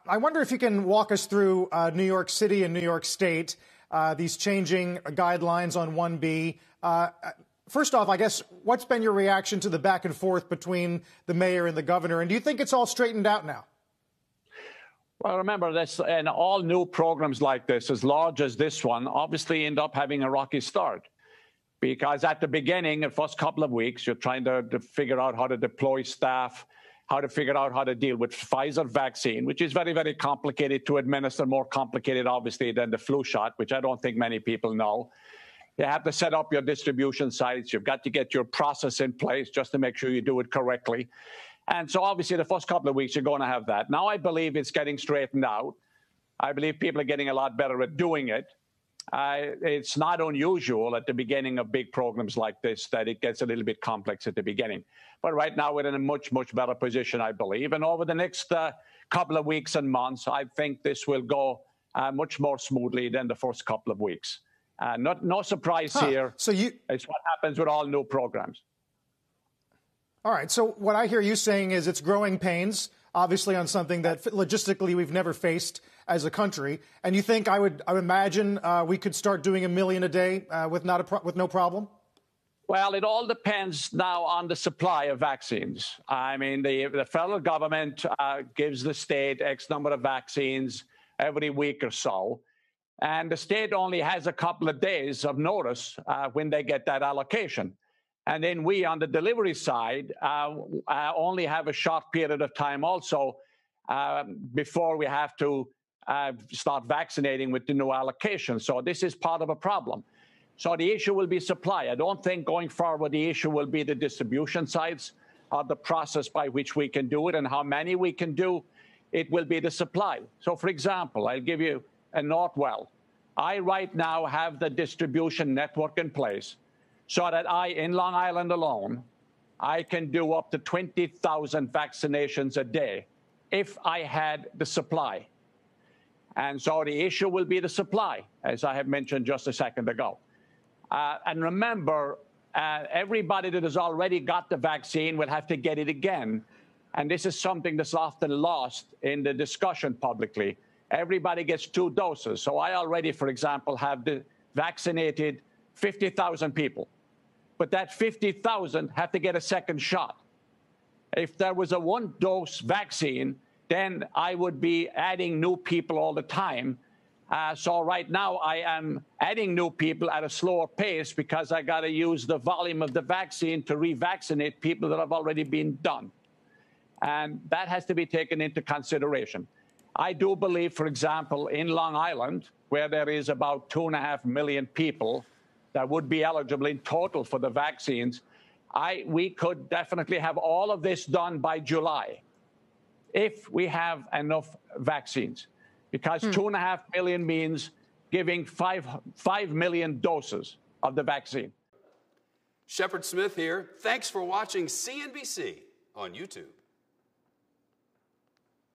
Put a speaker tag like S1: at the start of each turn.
S1: I wonder if you can walk us through New York City and New York State, these changing guidelines on 1B. First off, I guess, what's been your reaction to the back and forth between the mayor and the governor? And do you think it's all straightened out now?
S2: Well, remember this, and all new programs like this, as large as this one, obviously end up having a rocky start. Because at the beginning, the first couple of weeks, you're trying to figure out how to deploy staff, how to figure out how to deal with Pfizer vaccine, which is very, very complicated to administer, more complicated, obviously, than the flu shot, which I don't think many people know. You have to set up your distribution sites. You've got to get your process in place just to make sure you do it correctly. And so, obviously, the first couple of weeks, you're going to have that. Now, I believe it's getting straightened out. I believe people are getting a lot better at doing it. It's not unusual at the beginning of big programs like this that it gets a little bit complex at the beginning. But right now, we're in a much, much better position, I believe. And over the next couple of weeks and months, I think this will go much more smoothly than the first couple of weeks. No surprise here. So it's what happens with all new programs.
S1: All right. So what I hear you saying is it's growing pains, obviously, on something that logistically we've never faced as a country. And you think I would imagine we could start doing 1 million a day with no problem?
S2: Well, it all depends now on the supply of vaccines. I mean, the federal government gives the state X number of vaccines every week or so. And the state only has a couple of days of notice when they get that allocation. And then we, on the delivery side, only have a short period of time also before we have to start vaccinating with the new allocation. So this is part of a problem. So the issue will be supply. I don't think going forward the issue will be the distribution sites or the process by which we can do it and how many we can do. It will be the supply. So, for example, I'll give you a Northwell. I right now have the distribution network in place so that in Long Island alone, I can do up to 20,000 vaccinations a day if I had the supply. And so the issue will be the supply, as I have mentioned just a second ago. And remember, everybody that has already got the vaccine will have to get it again. And this is something that's often lost in the discussion publicly. Everybody gets 2 doses. So I already, for example, have vaccinated 50,000 people. But that 50,000 have to get a second shot. If there was a 1-dose vaccine, then I would be adding new people all the time. So right now I am adding new people at a slower pace because I got to use the volume of the vaccine to revaccinate people that have already been done. And that has to be taken into consideration. I do believe, for example, in Long Island, where there is about 2.5 million people that would be eligible in total for the vaccines, we could definitely have all of this done by July if we have enough vaccines. Because 2.5 million means giving 5 million doses of the vaccine.
S3: Shepard Smith here. Thanks for watching CNBC on YouTube.